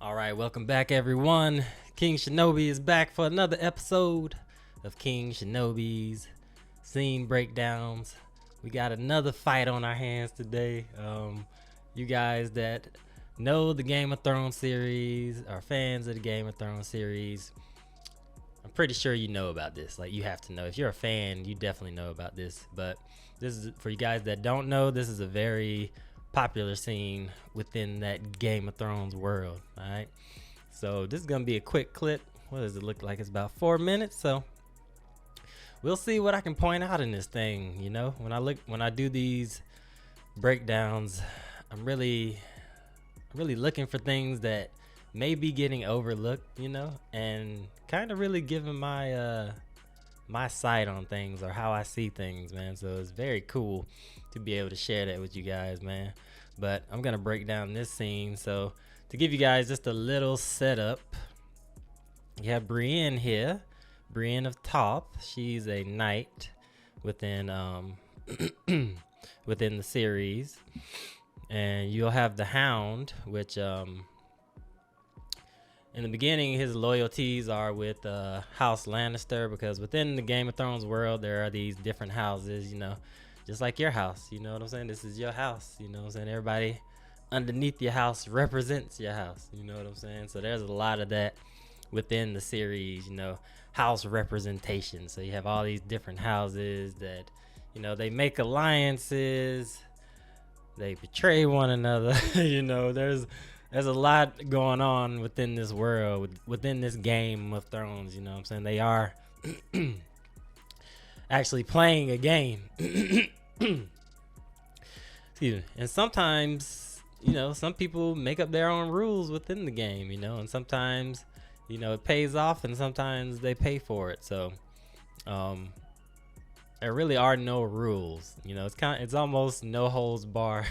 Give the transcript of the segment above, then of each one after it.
All right, welcome back, everyone. King Shinobi is back for another episode of King Shinobi's scene breakdowns. We got another fight on our hands today. You guys that know the Game of Thrones series, are fans of the Game of Thrones series, I'm pretty sure you know about this. Like, you have to know. If you're a fan, you definitely know about this. But this is for you guys that don't know. This is a very popular scene within that Game of Thrones world. All right, so this is gonna be a quick clip. What does it look like? It's about 4 minutes, so we'll see what I can point out in this thing. You know, when I do these breakdowns, I'm really looking for things that may be getting overlooked, you know, and kind of really giving my my sight on things or how I see things, man. So it's very cool to be able to share that with you guys, man. But I'm gonna break down this scene. So to give you guys just a little setup, you have Brienne here, Brienne of TARTH. She's a knight within within the series, and you'll have the Hound, which in the beginning, his loyalties are with House Lannister, because within the Game of Thrones world, there are these different houses, you know, just like your house, you know what I'm saying? This is your house, you know what I'm saying? Everybody underneath your house represents your house, you know what I'm saying? So there's a lot of that within the series, you know, house representation. So you have all these different houses that, you know, they make alliances, they betray one another, you know, there's a lot going on within this world, within this Game of Thrones, you know what I'm saying? They are actually playing a game. Excuse me. And sometimes, you know, some people make up their own rules within the game, you know, and sometimes, you know, it pays off and sometimes they pay for it. So, there really are no rules, you know. It's almost no holds bar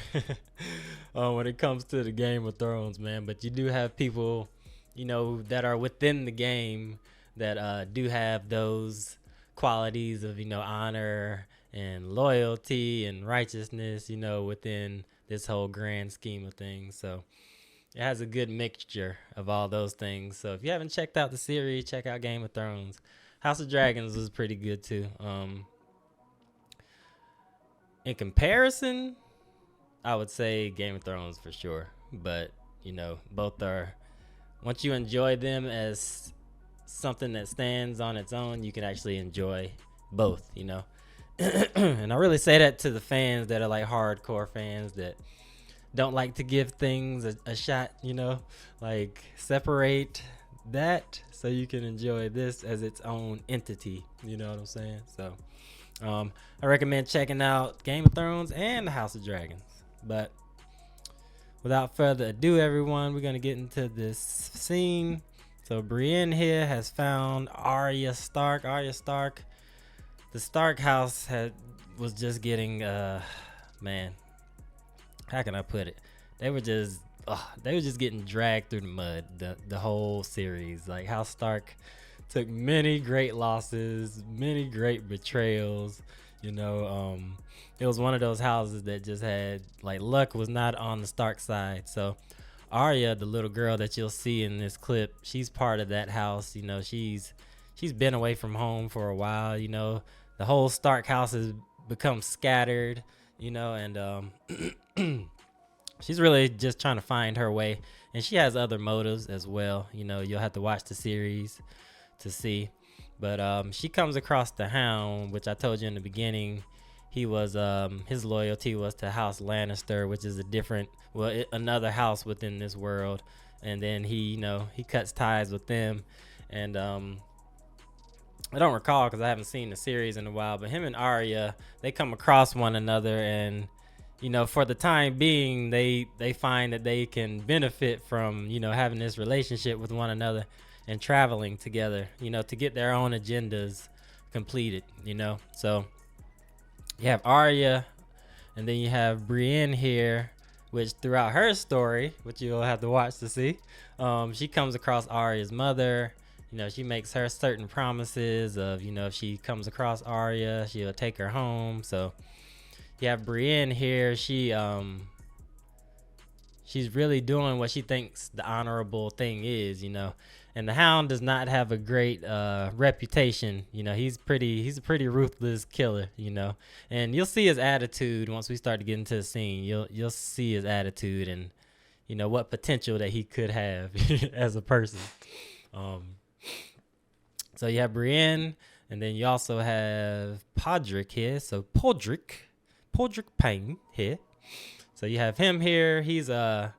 when it comes to the Game of Thrones, man. But you do have people, you know, that are within the game that do have those qualities of, you know, honor and loyalty and righteousness, you know, within this whole grand scheme of things. So it has a good mixture of all those things. So if you haven't checked out the series, check out Game of Thrones. House of Dragons was pretty good too. In comparison, I would say Game of Thrones for sure. But, you know, both are, once you enjoy them as something that stands on its own, you can actually enjoy both, you know. And I really say that to the fans that are like hardcore fans that don't like to give things a shot, you know. Like, separate that so you can enjoy this as its own entity, you know what I'm saying? So I recommend checking out Game of Thrones and the House of Dragons. But without further ado, everyone, we're going to get into this scene. So Brienne here has found Arya Stark. The Stark house was just getting, man, how can I put it? They were just getting dragged through the mud the whole series. Like, House Stark took many great losses, many great betrayals, you know. It was one of those houses that just had, like, luck was not on the Stark side. So Arya, the little girl that you'll see in this clip, she's part of that house. You know, she's been away from home for a while, you know. The whole Stark house has become scattered, you know, and she's really just trying to find her way. And she has other motives as well, you know. You'll have to watch the series to see. But she comes across the Hound, which I told you in the beginning. He was his loyalty was to House Lannister, which is another house within this world. And then he cuts ties with them. And I don't recall because I haven't seen the series in a while, but him and Arya, they come across one another, and, you know, for the time being, they find that they can benefit from, you know, having this relationship with one another and traveling together, you know, to get their own agendas completed, you know. So you have Arya, and then you have Brienne here, which throughout her story, which you'll have to watch to see, she comes across Arya's mother. You know, she makes her certain promises of, you know, if she comes across Arya, she'll take her home. So you have Brienne here. She she's really doing what she thinks the honorable thing is, you know. And the Hound does not have a great reputation, you know. He's a pretty ruthless killer, you know. And you'll see his attitude once we start to get into the scene. You'll see his attitude and, you know, what potential that he could have as a person. So you have Brienne, and then you also have Podrick here. So Podrick Payne here. So you have him here. He's I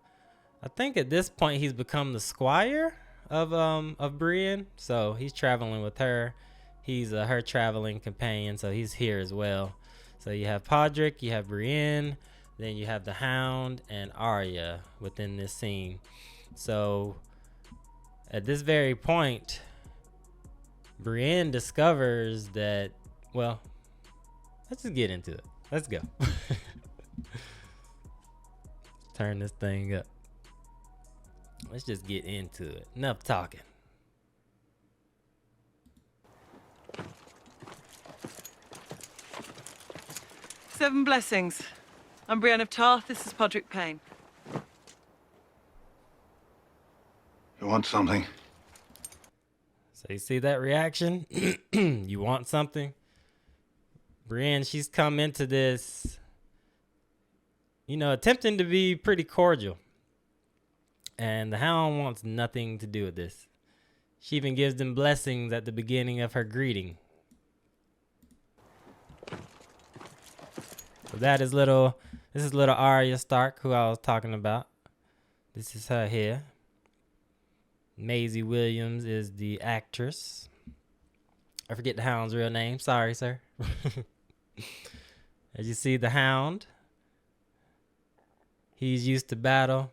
think at this point he's become the squire of Brienne. So he's traveling with her. He's her traveling companion. So he's here as well. So you have Podrick, you have Brienne, then you have the Hound and Arya within this scene. So at this very point, Brienne discovers that, well, let's just get into it. Let's go. Turn this thing up. Let's just get into it. Enough talking. Seven blessings. I'm Brienne of Tarth. This is Podrick Payne. You want something? So you see that reaction? You want something? Brienne, she's come into this, you know, attempting to be pretty cordial. And the Hound wants nothing to do with this. She even gives them blessings at the beginning of her greeting. So that is this is little Arya Stark, who I was talking about. This is her here. Maisie Williams is the actress. I forget the Hound's real name. Sorry, sir. As you see, the Hound, he's used to battle.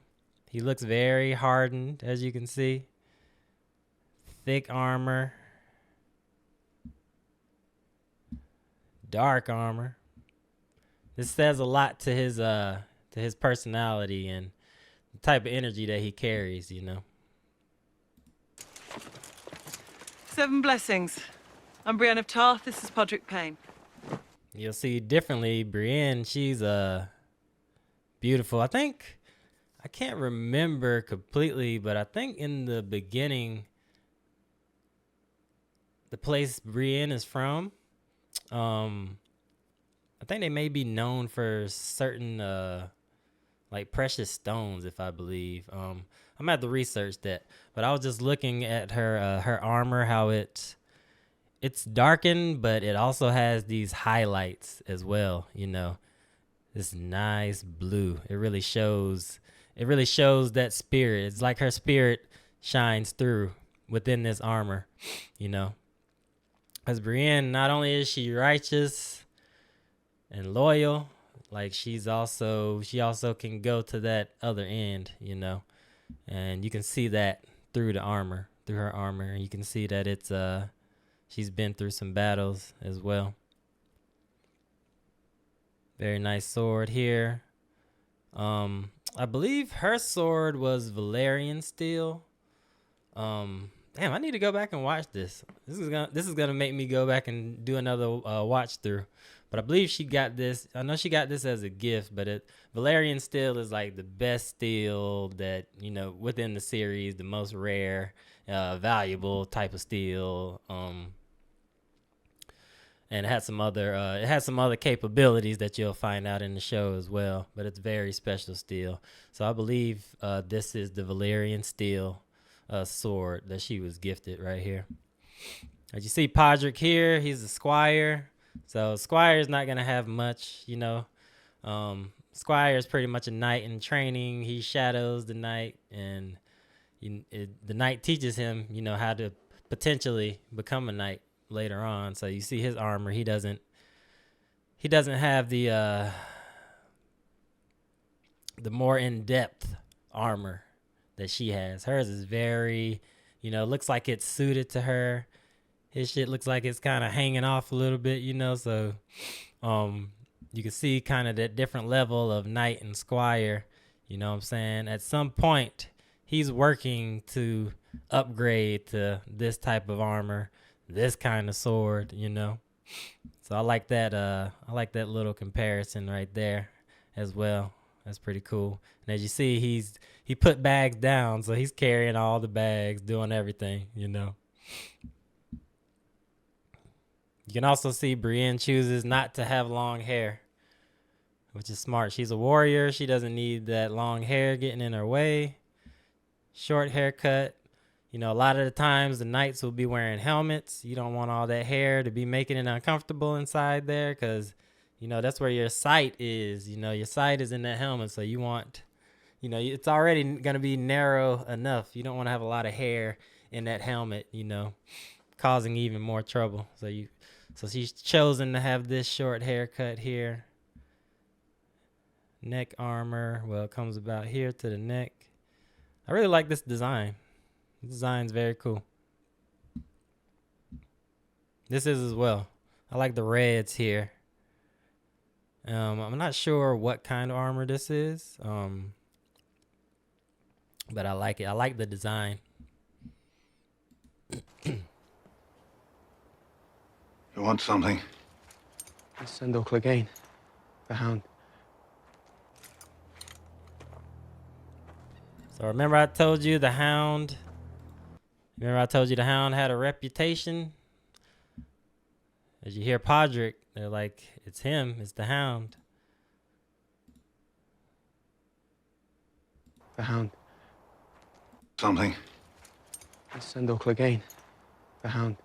He looks very hardened, as you can see. Thick armor. Dark armor. This says a lot to his personality and the type of energy that he carries, you know. Seven blessings. I'm Brienne of Tarth. This is Podrick Payne. You'll see differently. Brienne, she's beautiful. I can't remember completely, but I think in the beginning, the place Brienne is from, I think they may be known for certain like precious stones, if I believe. I'm gonna have to research that, but I was just looking at her armor, how it's darkened, but it also has these highlights as well, you know. This nice blue. It really shows that spirit. It's like her spirit shines through within this armor, you know. As Brienne, not only is she righteous and loyal, like she also can go to that other end, you know. And you can see that through her armor. You can see that it's she's been through some battles as well. Very nice sword here. I believe her sword was Valyrian steel. Damn, I need to go back and watch this. This is gonna make me go back and do another watch through. But I believe she got this. I know she got this as a gift, but Valyrian steel is like the best steel that, you know, within the series, the most rare, valuable type of steel. And it has some other capabilities that you'll find out in the show as well. But it's very special steel. So I believe this is the Valyrian steel sword that she was gifted right here. As you see Podrick here, he's a squire. So Squire is not gonna have much, you know. Squire is pretty much a knight in training. He shadows the knight, and the knight teaches him, you know, how to potentially become a knight later on. So you see his armor. He doesn't have the more in-depth armor that she has. Hers is very, you know, looks like it's suited to her. His shit looks like it's kind of hanging off a little bit, you know. So you can see kind of that different level of knight and squire, you know what I'm saying? At some point, he's working to upgrade to this type of armor, this kind of sword, you know. So I like that little comparison right there as well. That's pretty cool. And as you see, he put bags down, so he's carrying all the bags, doing everything, you know. You can also see Brienne chooses not to have long hair, which is smart. She's a warrior. She doesn't need that long hair getting in her way. Short haircut. You know, a lot of the times the knights will be wearing helmets. You don't want all that hair to be making it uncomfortable inside there because, you know, that's where your sight is. You know, your sight is in that helmet. So you want, you know, it's already going to be narrow enough. You don't want to have a lot of hair in that helmet, you know, causing even more trouble. So she's chosen to have this short haircut here. Neck armor. Well, it comes about here to the neck. I really like this design. The design's very cool. This is as well. I like the reds here. I'm not sure what kind of armor this is. But I like it. I like the design. You want something? Sendor Clegane, the Hound. So remember I told you the Hound. Remember I told you the Hound had a reputation? As you hear Podrick, they're like, it's him, it's the Hound. The Hound. Something. Sendor Clegane, the Hound.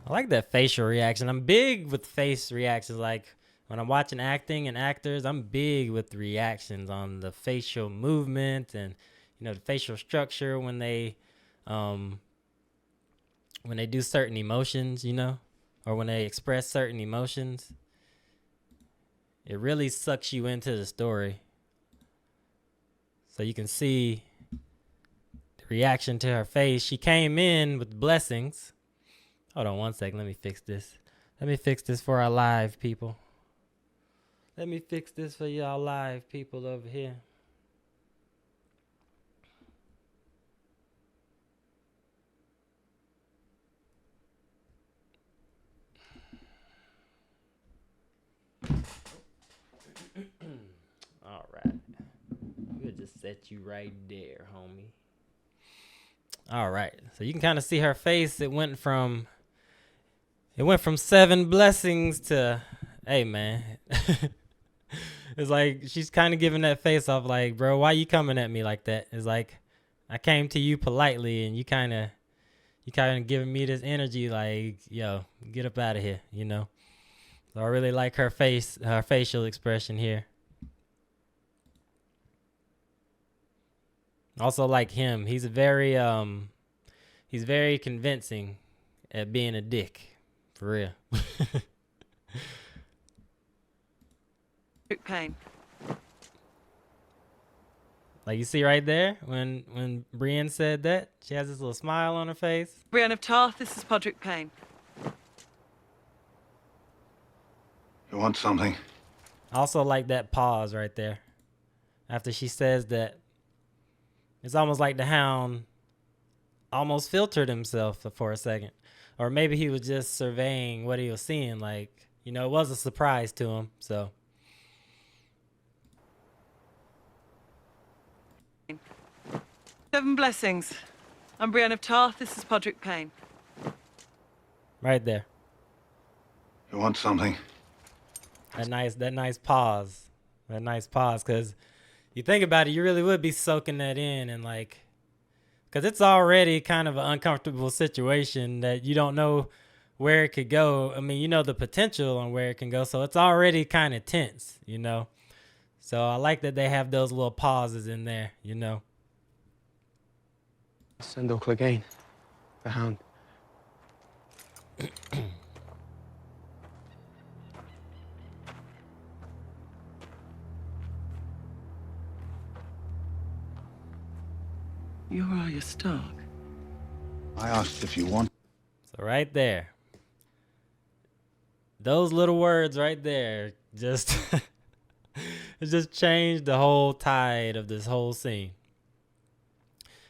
I like that facial reaction. I'm big with face reactions. Like when I'm watching acting and actors, I'm big with reactions on the facial movement and, you know, the facial structure when they do certain emotions, you know, or when they express certain emotions. It really sucks you into the story. So you can see the reaction to her face. She came in with blessings. Hold on one second. Let me fix this. Let me fix this for our live people. Let me fix this for y'all live people over here. All right. We'll just set you right there, homie. All right. So you can kind of see her face. It went from 7 blessings to, hey, man. It's like she's kind of giving that face off like, bro, why you coming at me like that? It's like I came to you politely and you kind of giving me this energy like, yo, get up out of here, you know? So I really like her facial expression here. Also like him. He's very convincing at being a dick. For real. Pain. Like you see right there when Brienne said that, she has this little smile on her face. Brienne of Tarth, this is Podrick Payne. You want something? I also like that pause right there. After she says that, it's almost like the Hound almost filtered himself for a second. Or maybe he was just surveying what he was seeing. Like, you know, it was a surprise to him. So 7 blessings. I'm Brienne of Tarth, this is Podrick Payne. right there. You want something? That nice pause. That nice pause, because you think about it, you really would be soaking that in and like, because it's already kind of an uncomfortable situation that you don't know where it could go. I mean, you know the potential on where it can go, so it's already kind of tense, you know. So I like that they have those little pauses in there, you know. Sendor Clegane, the Hound. You're Arya Stark. I asked if you want. So right there. Those little words right there just it just changed the whole tide of this whole scene.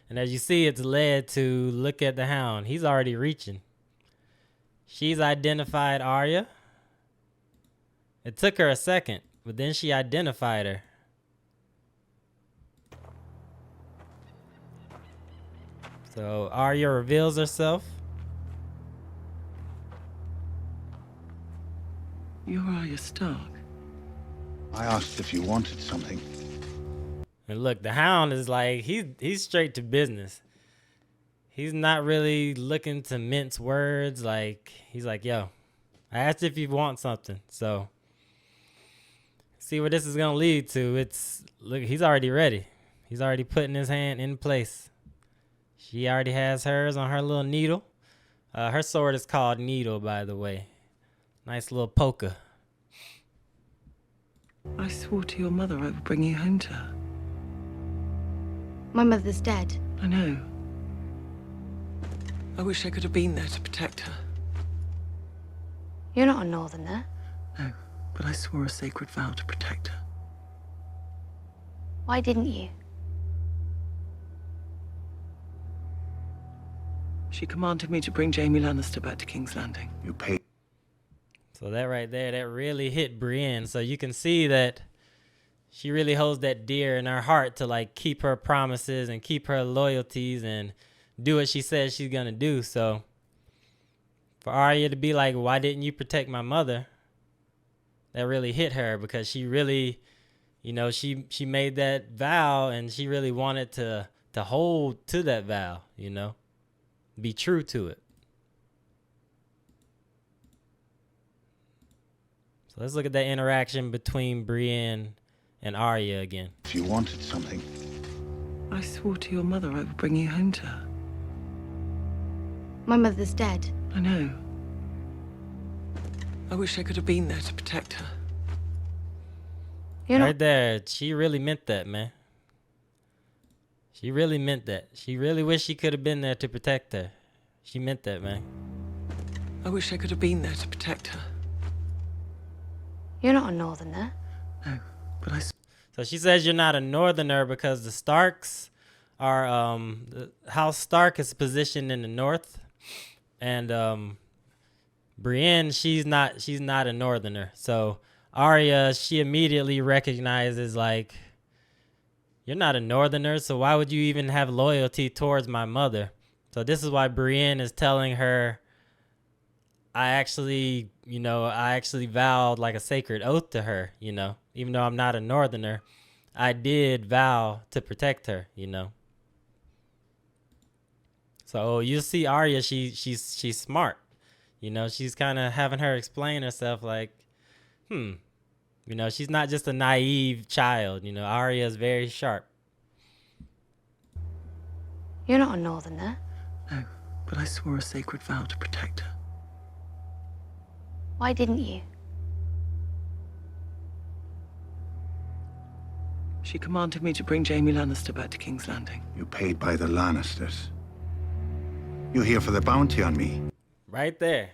And as you see, it's led to look at the Hound. He's already reaching. She's identified Arya. It took her a second, but then she identified her. So Arya reveals herself. You're Arya Stark. I asked if you wanted something. And look, the Hound is like, he's straight to business. He's not really looking to mince words. Like, he's like, yo, I asked if you want something. So see where this is gonna lead to. Look, he's already ready. He's already putting his hand in place. She already has hers on her little needle. Her sword is called Needle, by the way. Nice little poker. I swore to your mother I would bring you home to her. My mother's dead. I know. I wish I could have been there to protect her. You're not a northerner. No, but I swore a sacred vow to protect her. Why didn't you? She commanded me to bring Jaime Lannister back to King's Landing. You paid. So that right there, that really hit Brienne. So you can see that she really holds that dear in her heart to like keep her promises and keep her loyalties and do what she says she's gonna do. So for Arya to be like, why didn't you protect my mother? That really hit her because she really, you know, she made that vow and she really wanted to hold to that vow, you know, be true to it. So let's look at that interaction between Brienne and Arya again. If you wanted something. I swore to your mother I would bring you home to her. My mother's dead. I know. I wish I could have been there to protect her. You're Right not. there, she really meant that, man. She really meant that. She really wished she could have been there to protect her. She meant that, man. I wish I could have been there to protect her. You're not a northerner. No, but I... So she says you're not a northerner because the Starks are the House Stark is positioned in the north, and Brienne she's not a northerner. So Arya she immediately recognizes like you're not a northerner, so why would you even have loyalty towards my mother? So this is why Brienne is telling her I actually vowed like a sacred oath to her, you know. Even though I'm not a northerner, I did vow to protect her, you know. So you see Arya, she's smart. You know, she's kind of having her explain herself like, you know, she's not just a naive child, you know. Arya is very sharp. You're not a northerner. No, but I swore a sacred vow to protect her. Why didn't you? She commanded me to bring Jaime Lannister back to King's Landing. You paid by the Lannisters. You're here for the bounty on me. Right there.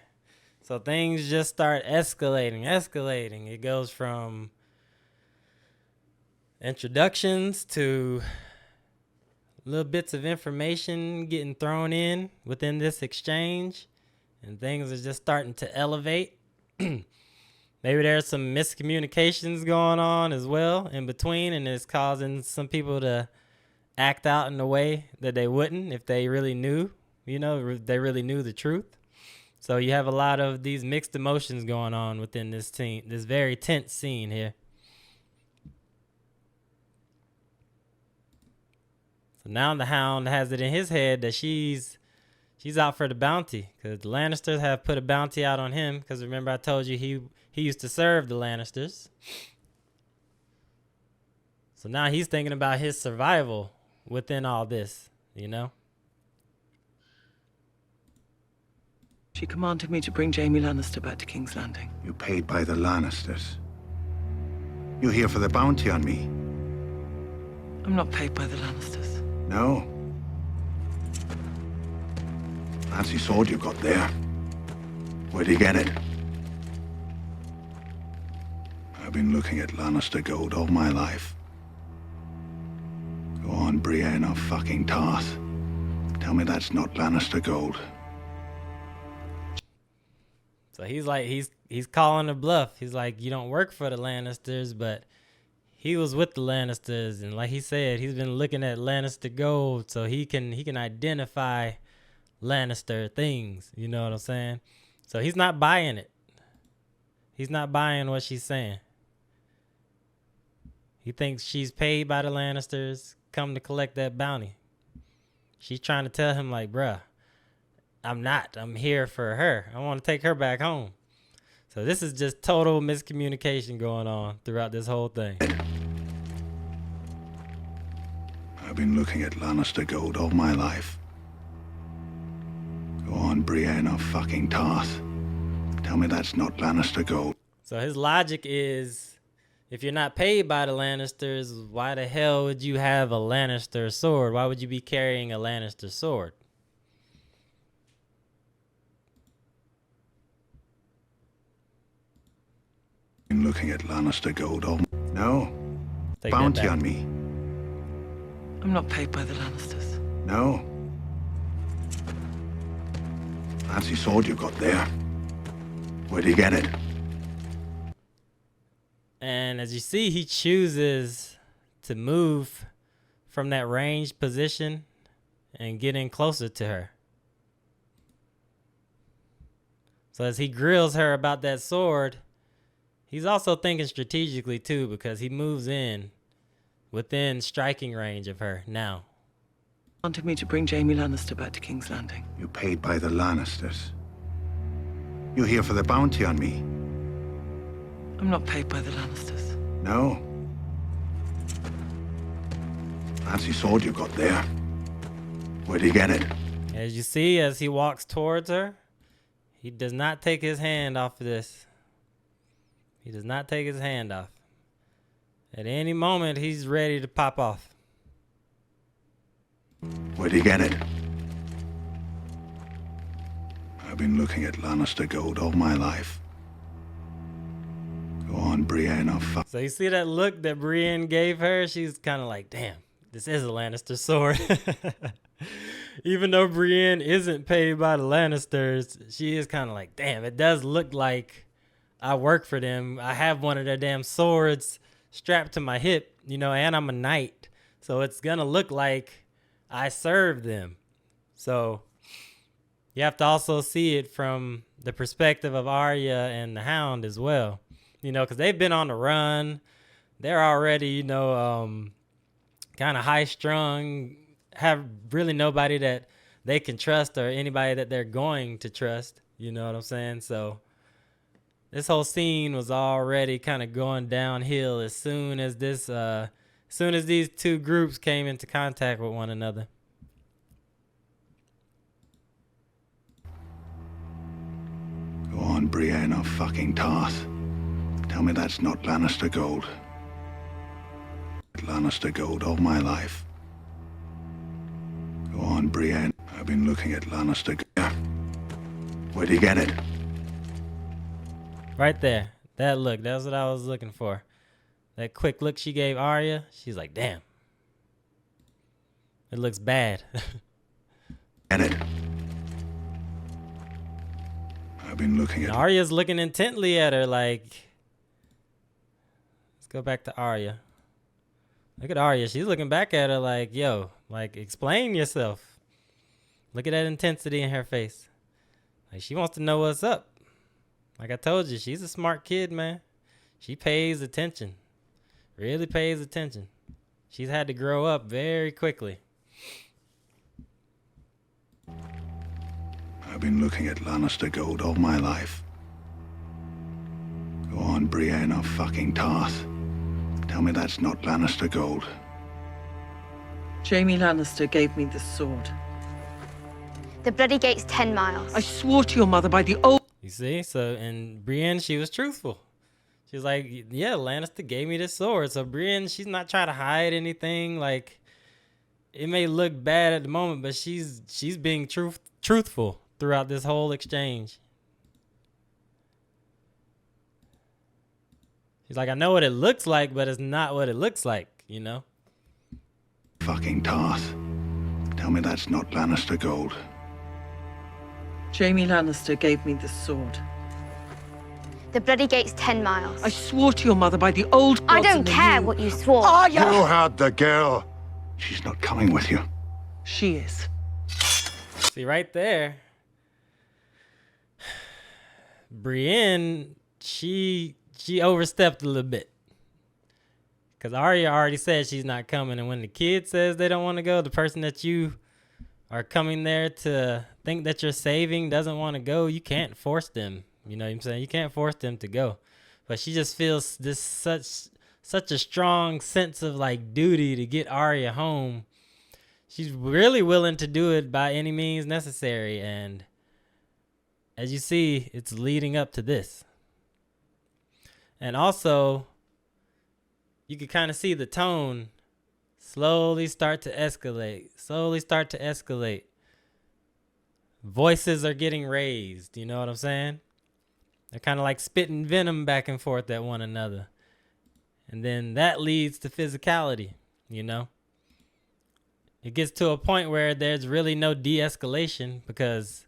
So things just start escalating. It goes from introductions to little bits of information getting thrown in within this exchange, and things are just starting to elevate. Maybe there's some miscommunications going on as well in between, and it's causing some people to act out in a way that they wouldn't if they really knew, you know, they really knew the truth. So you have a lot of these mixed emotions going on within this scene, this very tense scene here. So now the Hound has it in his head that she's out for the bounty because the Lannisters have put a bounty out on him. Because remember I told you he used to serve the Lannisters. So now he's thinking about his survival within all this, you know. She commanded me to bring Jaime Lannister back to King's Landing. You paid by the Lannisters. You're here for the bounty on me. I'm not paid by the Lannisters. No? Fancy sword you got there. Where'd you get it? I've been looking at Lannister gold all my life. Go on, Brienne of fucking Tarth. Tell me that's not Lannister gold. So he's like, he's calling a bluff. He's like, you don't work for the Lannisters, but he was with the Lannisters, and like he said, he's been looking at Lannister gold, so he can identify Lannister things. You know what I'm saying? So he's not buying it. He's not buying what she's saying. He thinks she's paid by the Lannisters, come to collect that bounty. She's trying to tell him like, bruh, I'm not. I'm here for her. I want to take her back home. So this is just total miscommunication going on throughout this whole thing. I've been looking at Lannister gold all my life. Go on, Brienne of fucking Tarth. Tell me that's not Lannister gold. So his logic is, if you're not paid by the Lannisters, why the hell would you have a Lannister sword? Why would you be carrying a Lannister sword? Been looking at Lannister gold all... No. Take that Bounty back. on me. I'm not paid by the Lannisters. No. Fancy sword you got there. Where'd you get it? And as you see, he chooses to move from that ranged position and get in closer to her. So as he grills her about that sword, he's also thinking strategically too, because he moves in within striking range of her now. Wanted me to bring Jaime Lannister back to King's Landing. You paid by the Lannisters. You here for the bounty on me? I'm not paid by the Lannisters. No. Fancy sword you got there. Where'd you get it? As you see, as he walks towards her, he does not take his hand off of this. He does not take his hand off. At any moment, he's ready to pop off. Where'd you get it? I've been looking at Lannister gold all my life. Go on, Brienne of fuck. So you see that look that Brienne gave her? She's kind of like, damn, this is a Lannister sword. Even though Brienne isn't paid by the Lannisters, she is kind of like, damn, it does look like I work for them. I have one of their damn swords strapped to my hip, you know, and I'm a knight. So it's going to look like I serve them. So you have to also see it from the perspective of Arya and the Hound as well. You know, because they've been on the run. They're already, you know, kind of high strung, have really nobody that they can trust or anybody that they're going to trust. You know what I'm saying? So this whole scene was already kind of going downhill as soon as these two groups came into contact with one another. Go on, Brienne of fucking Tarth. Tell me that's not Lannister gold. Lannister gold all my life. Go on, Brienne. I've been looking at Lannister gold. Where'd you get it? Right there. That look. That's what I was looking for. That quick look she gave Arya. She's like, damn. It looks bad. Get it. I've been looking at... And Arya's looking intently at her like... Let's go back to Arya. Look at Arya. She's looking back at her like, yo, like, explain yourself. Look at that intensity in her face. Like, she wants to know what's up. Like I told you, she's a smart kid, man. She pays attention. Really pays attention. She's had to grow up very quickly. I've been looking at Lannister gold all my life. Go on, Brienne of fucking Tarth. Tell me that's not Lannister gold. Jaime Lannister gave me this sword. The bloody gate's 10 miles. I swore to your mother by the old... You see? So, and Brienne, she was truthful. She was like, yeah, Lannister gave me this sword. So Brienne, she's not trying to hide anything. Like, it may look bad at the moment, but she's being truthful throughout this whole exchange. She's like, I know what it looks like, but it's not what it looks like, you know? Fucking Tarth. Tell me that's not Lannister gold. Jaime Lannister gave me this sword. The bloody gate's 10 miles. I swore to your mother by the old gods I don't and the care new. what you swore. You had the girl. She's not coming with you. She is. See right there, Brienne, she overstepped a little bit. Because Arya already said she's not coming. And when the kid says they don't want to go, the person that you are coming there to think that you're saving doesn't want to go, you can't force them. You know what I'm saying? You can't force them to go. But she just feels this such a strong sense of like duty to get Arya home. She's really willing to do it by any means necessary. And as you see, it's leading up to this. And also, you can kind of see the tone slowly start to escalate. Voices are getting raised. You know what I'm saying? They're kind of like spitting venom back and forth at one another. And then that leads to physicality, you know? It gets to a point where there's really no de-escalation because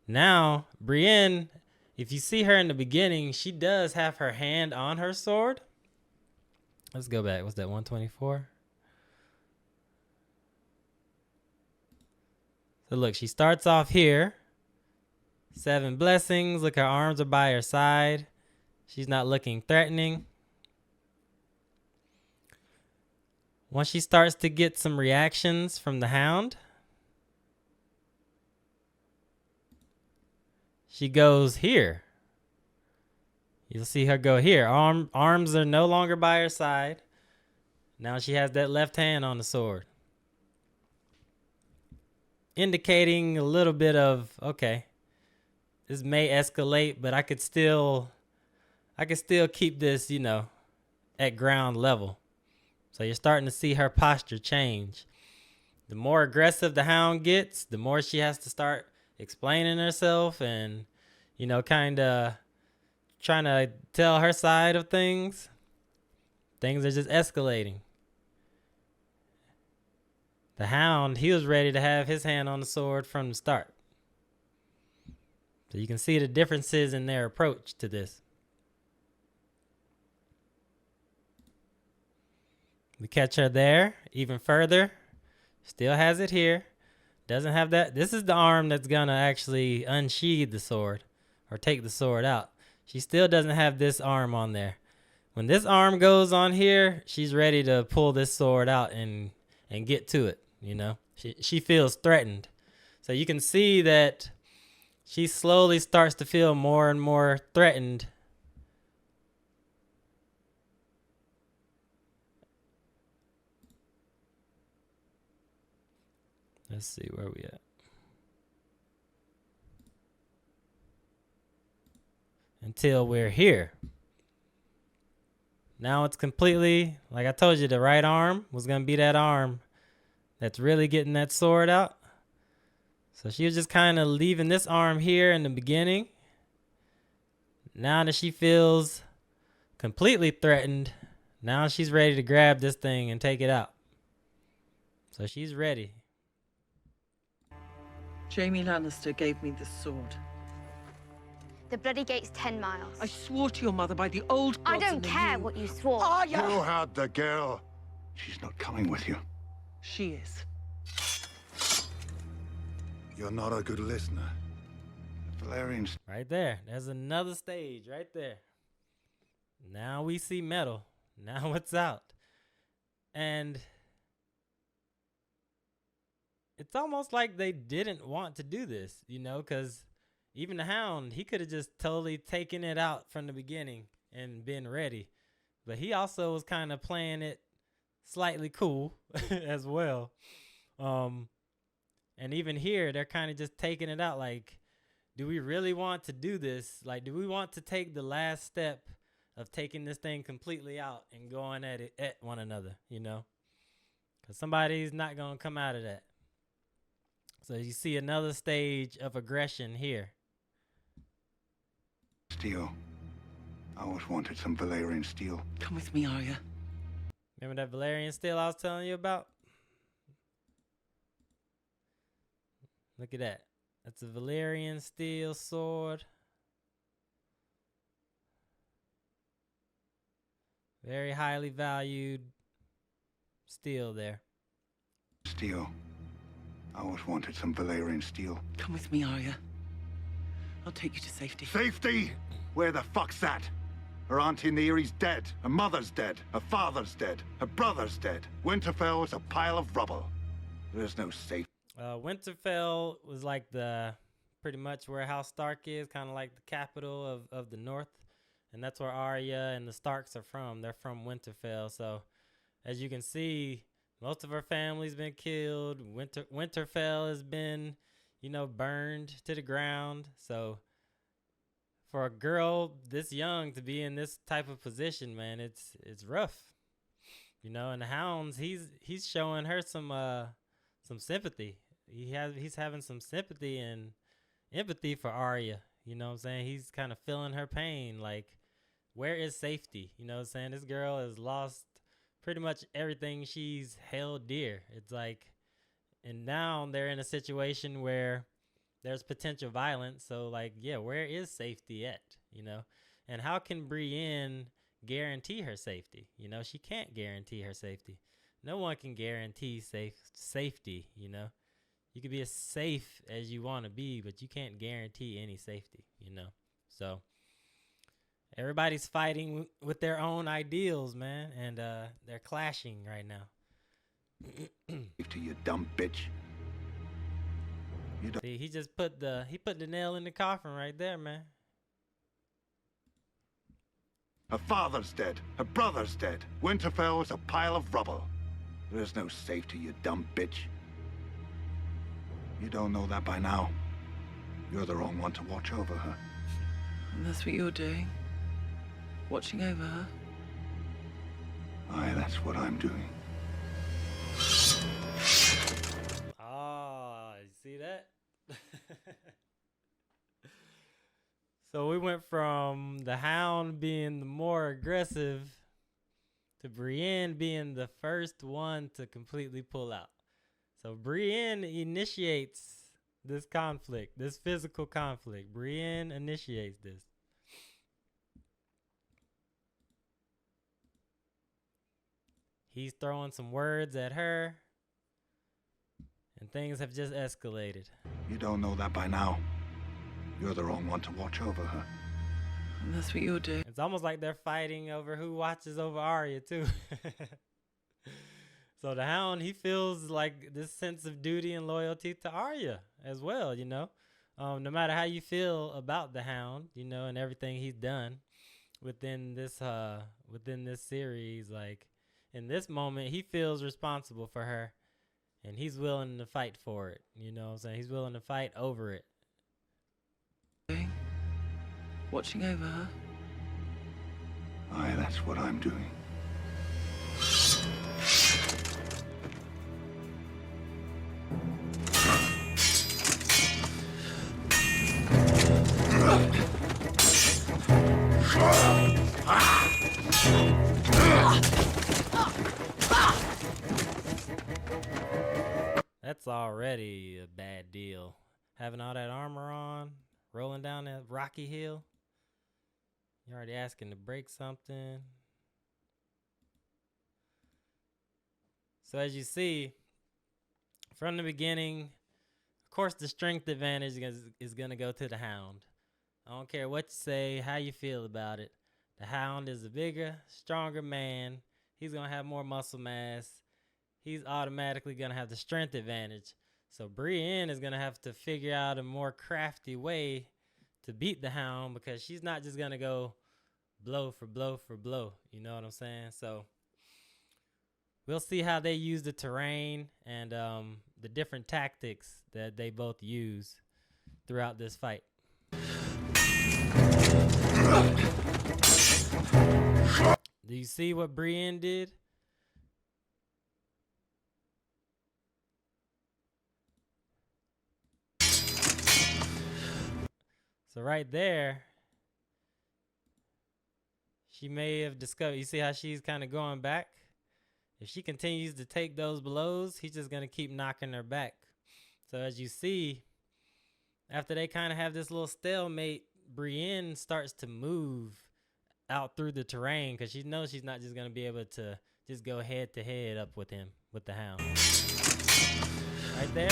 now Brienne, if you see her in the beginning, she does have her hand on her sword. Let's go back. What's that, 124? So look, she starts off here. 7 blessings. Look, her arms are by her side. She's not looking threatening. Once she starts to get some reactions from the Hound, she goes here. You'll see her go here. Arms are no longer by her side. Now she has that left hand on the sword, indicating a little bit of, okay, this may escalate, but I could still keep this, you know, at ground level. So you're starting to see her posture change. The more aggressive the Hound gets, the more she has to start explaining herself and, you know, kind of trying to tell her side of things. Things are just escalating. The Hound, he was ready to have his hand on the sword from the start. So you can see the differences in their approach to this. We catch her there even further. Still has it here. Doesn't have that. This is the arm that's going to actually unsheathe the sword or take the sword out. She still doesn't have this arm on there. When this arm goes on here, she's ready to pull this sword out and get to it, you know. She feels threatened. So you can see that she slowly starts to feel more and more threatened. Let's see where we at. Until we're here. Now it's completely, like I told you, the right arm was going to be that arm that's really getting that sword out. So she was just kind of leaving this arm here in the beginning. Now that she feels completely threatened, now she's ready to grab this thing and take it out. So she's ready. Jaime Lannister gave me this sword. The bloody gate's 10 miles. I swore to your mother by the old gods I don't and the care new. what you swore. You had the girl. She's not coming with you. She is. You're not a good listener. Valerian's Right there. There's another stage right there. Now we see metal. Now it's out. And it's almost like they didn't want to do this, you know, because even the Hound, he could have just totally taken it out from the beginning and been ready. But he also was kind of playing it slightly cool as well. And even here, they're kind of just taking it out like, do we really want to do this? Like, do we want to take the last step of taking this thing completely out and going at it at one another, you know? Because somebody's not going to come out of that. So you see another stage of aggression here. steel. I always wanted some Valerian steel. Come with me, Arya. Remember that Valerian steel I was telling you about? Look at that. That's a Valerian steel sword. Very highly valued steel there. Steel. I always wanted some Valerian steel. Come with me, Arya. I'll take you to safety. Safety? Where the fuck's that? Her auntie Neary's dead. Her mother's dead. Her father's dead. Her brother's dead. Winterfell is a pile of rubble. There's no safe. Winterfell was like the pretty much where House Stark is, kind of like the capital of the North, and that's where Arya and the Starks are from. They're from Winterfell. So as you can see, most of her family's been killed. Winterfell has been, you know, burned to the ground. So for a girl this young to be in this type of position, man, it's rough, you know. And the Hounds, he's showing her some sympathy. He's having some sympathy and empathy for Arya. You know what I'm saying? He's kind of feeling her pain. Like, where is safety? You know what I'm saying? This girl has lost pretty much everything she's held dear. It's like, and now they're in a situation where there's potential violence. So like, yeah, where is safety at, you know? And how can Brienne guarantee her safety? You know, she can't guarantee her safety. No one can guarantee safety, you know? You can be as safe as you want to be, but you can't guarantee any safety, you know? So everybody's fighting with their own ideals, man. And they're clashing right now. Safety, you dumb bitch. You don't. See, he just put the nail in the coffin right there, man. Her father's dead. Her brother's dead. Winterfell is a pile of rubble. There's no safety, you dumb bitch. You don't know that by now. You're the wrong one to watch over her. And that's what you're doing? Watching over her? Aye, that's what I'm doing. Oh, you see that? So we went from the Hound being the more aggressive to Brienne being the first one to completely pull out. So Brienne initiates this conflict, this physical conflict. Brienne initiates this. He's throwing some words at her, and things have just escalated. You don't know that by now. You're the wrong one to watch over her. And that's what you're doing? It's almost like they're fighting over who watches over Arya, too. So the Hound, he feels like this sense of duty and loyalty to Arya as well, you know. No matter how you feel about the Hound, you know, and everything he's done within this series, like in this moment, he feels responsible for her, and he's willing to fight for it. You know what I'm saying? He's willing to fight over it. Watching over her? Aye, that's what I'm doing. That's already a bad deal. Having all that armor on, rolling down that rocky hill. You're already asking to break something. So as you see, from the beginning, of course, the strength advantage is going to go to the Hound. I don't care what you say, how you feel about it. The Hound is a bigger, stronger man. He's going to have more muscle mass. He's automatically going to have the strength advantage. So Brienne is going to have to figure out a more crafty way to beat the Hound, because she's not just going to go blow for blow for blow. You know what I'm saying? So we'll see how they use the terrain and the different tactics that they both use throughout this fight. Do you see what Brienne did? So right there, she may have discovered, you see how she's kind of going back? If she continues to take those blows, he's just going to keep knocking her back. So as you see, after they kind of have this little stalemate, Brienne starts to move out through the terrain because she knows she's not just going to be able to just go head to head up with him, with the hound. Right there.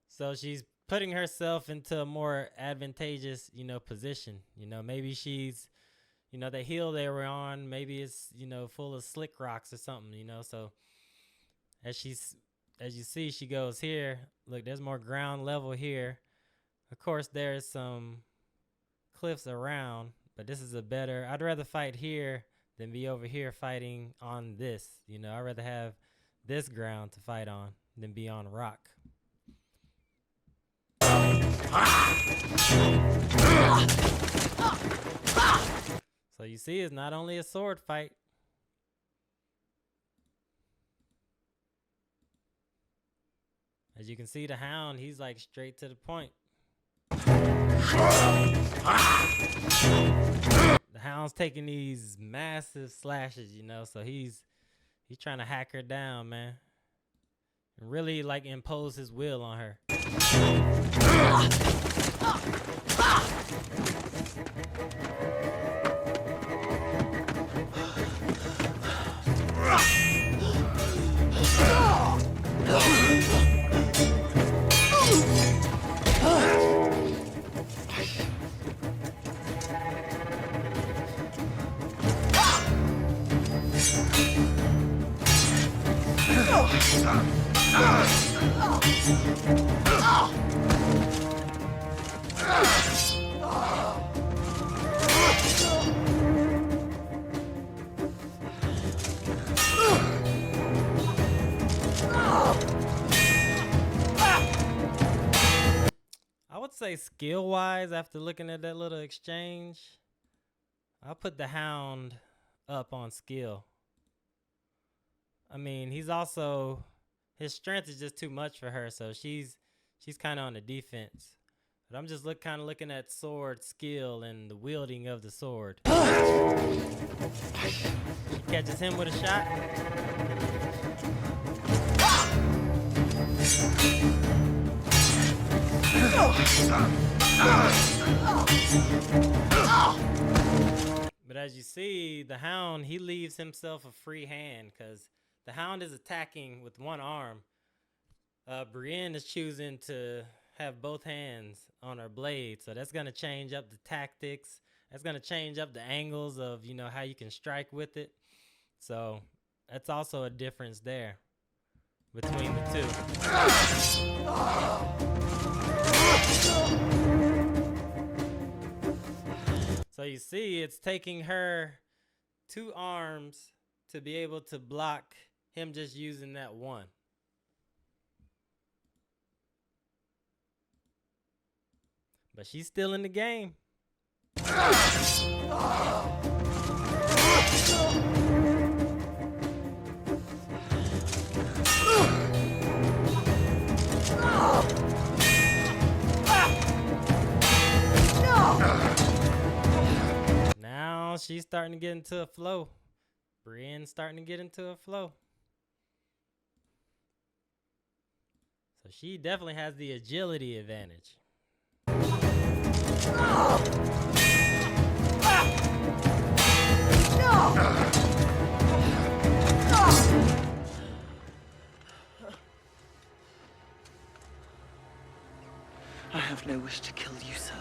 So she's putting herself into a more advantageous, position. Maybe she's, the hill they were on, maybe it's, full of slick rocks or something, So as you see, she goes here. Look, there's more ground level here. Of course, there's some cliffs around, but this is I'd rather fight here than be over here fighting on this. I'd rather have this ground to fight on than be on rock. So you see, it's not only a sword fight. As you can see, the hound, he's like straight to the point. The hound's taking these massive slashes, so he's trying to hack her down, man. And really like impose his will on her. I would say skill-wise, after looking at that little exchange, I'll put the hound up on skill. I mean, his strength is just too much for her, so she's kind of on the defense. But I'm just kind of looking at sword skill and the wielding of the sword. She catches him with a shot. But as you see, the hound, he leaves himself a free hand because the hound is attacking with one arm. Brienne is choosing to have both hands on her blade, so that's going to change up the tactics. That's going to change up the angles of, how you can strike with it. So that's also a difference there between the two. So you see, it's taking her 2 arms to be able to block him just using that one. But she's still in the game. Now she's starting to get into a flow. Brienne's starting to get into a flow. So she definitely has the agility advantage. I have no wish to kill you, sir.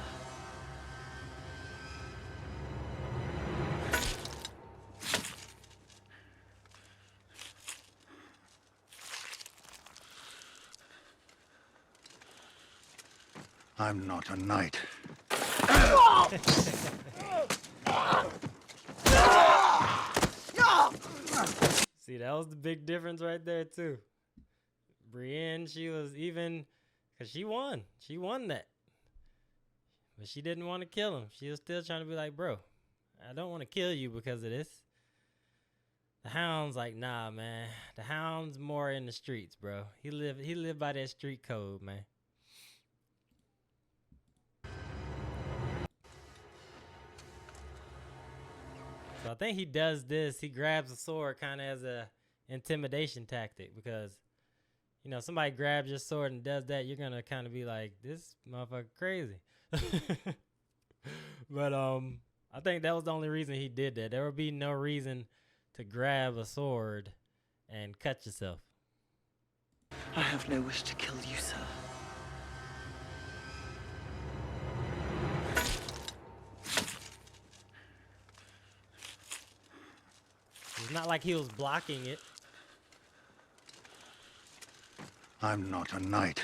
I'm not a knight. See, that was the big difference right there, too. Brienne, she was even, because she won. She won that. But she didn't want to kill him. She was still trying to be like, bro, I don't want to kill you because of this. The hound's like, nah, man. The hound's more in the streets, bro. He lived by that street code, man. So I think he does this. He grabs a sword kind of as a intimidation tactic because, you know, somebody grabs your sword and does that, you're gonna kind of be like, this motherfucker crazy. But I think that was the only reason he did that. There would be no reason to grab a sword and cut yourself. I have no wish to kill you, sir. It's not like he was blocking it. I'm not a knight.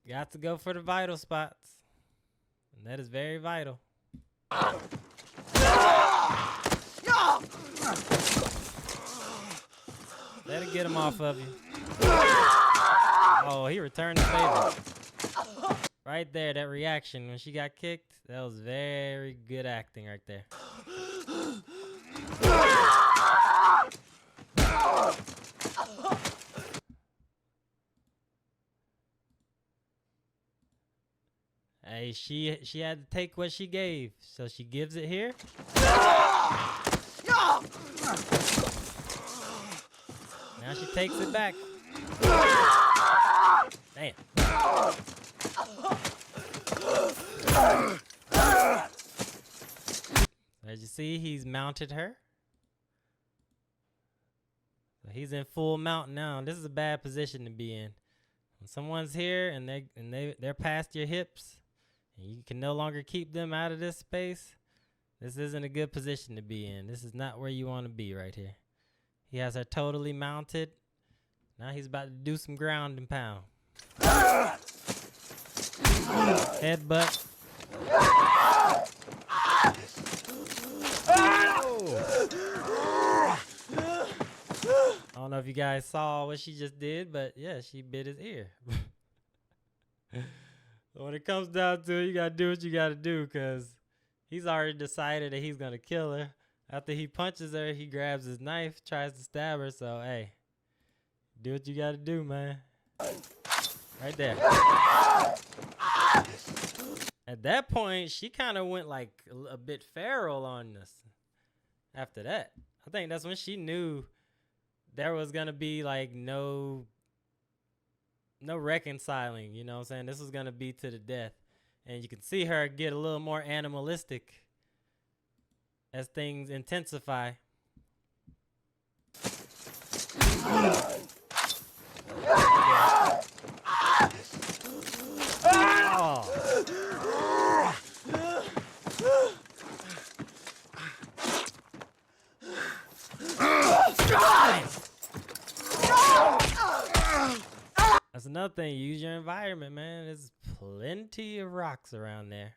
Got to go for the vital spots. And that is very vital. That'll get him off of you. Oh, he returned the favor. Right there, that reaction when she got kicked, that was very good acting right there. Hey, she had to take what she gave, so she gives it here. Now she takes it back. Damn. As you see, he's mounted her. So he's in full mount now. This is a bad position to be in. When someone's here and they're past your hips, and you can no longer keep them out of this space, this isn't a good position to be in. This is not where you want to be right here. He has her totally mounted. Now he's about to do some ground and pound. Headbutt. I don't know if you guys saw what she just did, but yeah, she bit his ear. So when it comes down to it, you gotta do what you gotta do, because he's already decided that he's gonna kill her. After he punches her, he grabs his knife, tries to stab her. So hey, do what you gotta do, man. Right there. At that point, she kind of went like a bit feral on us. After that, I think that's when she knew there was gonna be like no reconciling, you know what I'm saying? This was gonna be to the death. And you can see her get a little more animalistic as things intensify. Oh. That's another thing. Use your environment, man. There's plenty of rocks around there.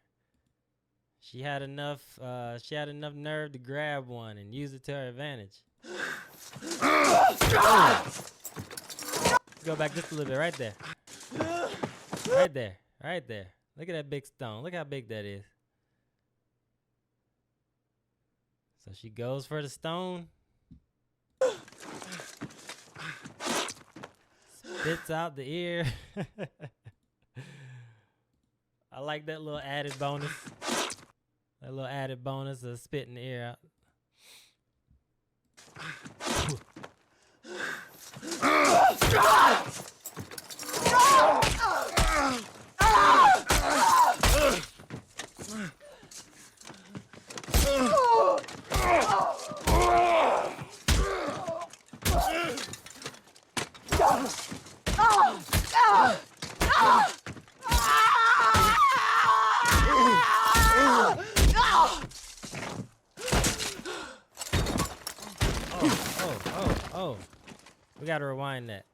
She had enough nerve to grab one and use it to her advantage. Let's go back just a little bit. Right there. Right there. Right there. Look at that big stone. Look how big that is. So she goes for the stone. Spits out the ear. I like that little added bonus. That little added bonus of spitting the ear out. Oh. We gotta rewind that.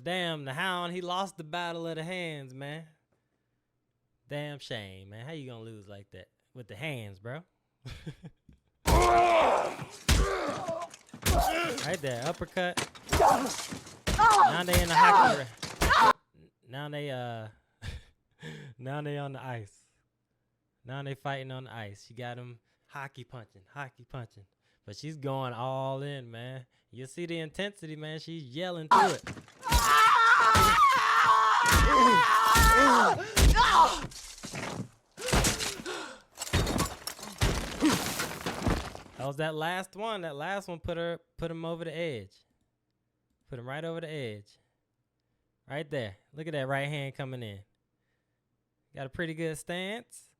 Damn, the Hound, he lost the battle of the hands, man. Damn shame, man. How you gonna lose like that? With the hands, bro. Right there, uppercut. Now they in the hockey. Now they on the ice. Now they fighting on the ice. She got him hockey punching. But she's going all in, man. You see the intensity, man. She's yelling through it. was that last one. That last one put him over the edge. Put him right over the edge. Right there. Look at that right hand coming in. Got a pretty good stance.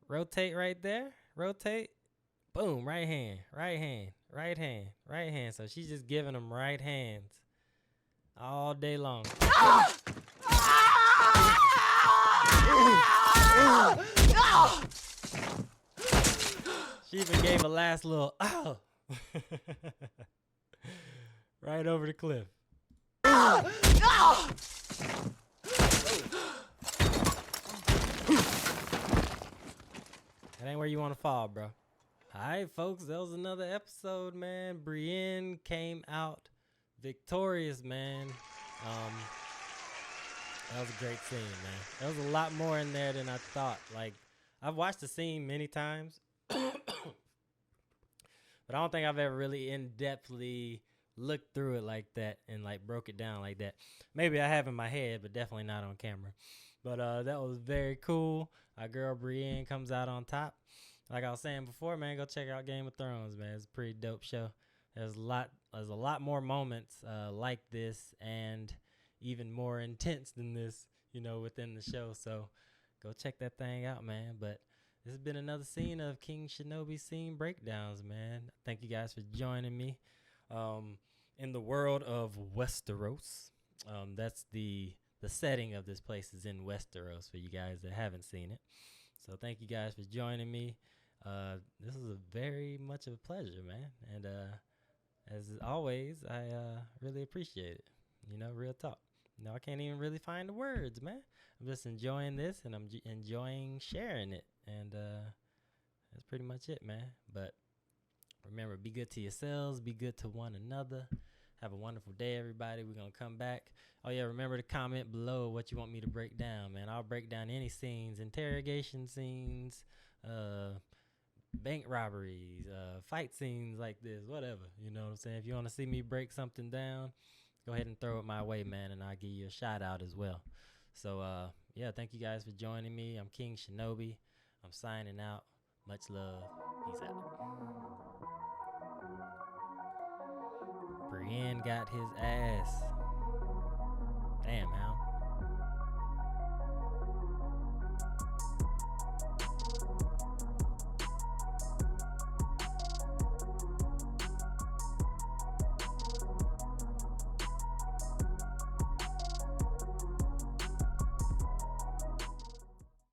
Rotate right there. Rotate. Boom. Right hand. Right hand. Right hand. Right hand. So she's just giving him right hands all day long. She even gave a last little ow. Right over the cliff. That ain't where you want to fall, bro. All right, folks, that was another episode, man. Brienne came out victorious, man. That was a great scene, man. There was a lot more in there than I thought. Like, I've watched the scene many times, but I don't think I've ever really in-depthly looked through it like that and like broke it down like that. Maybe I have in my head, but definitely not on camera. But that was very cool. Our girl Brienne comes out on top. Like I was saying before, man, go check out Game of Thrones, man. It's a pretty dope show. There's a lot more moments like this and even more intense than this, you know, within the show. So go check that thing out, man. But this has been another scene of King Shinobi scene breakdowns, man. Thank you guys for joining me. In the world of Westeros, that's the setting of this place is in Westeros for you guys that haven't seen it. So thank you guys for joining me. This is a very much of a pleasure, man. And as always, I really appreciate it. You know, real talk. You know, I can't even really find the words, man. I'm just enjoying this and I'm enjoying sharing it. And that's pretty much it, man. But remember, be good to yourselves. Be good to one another. Have a wonderful day, everybody. We're going to come back. Oh, yeah, remember to comment below what you want me to break down, man. I'll break down any scenes, interrogation scenes, bank robberies, fight scenes like this, whatever. You know what I'm saying? If you want to see me break something down, go ahead and throw it my way, man, and I'll give you a shout out as well. So, yeah, thank you guys for joining me. I'm King Shinobi. I'm signing out. Much love. Peace out. Brienne got his ass.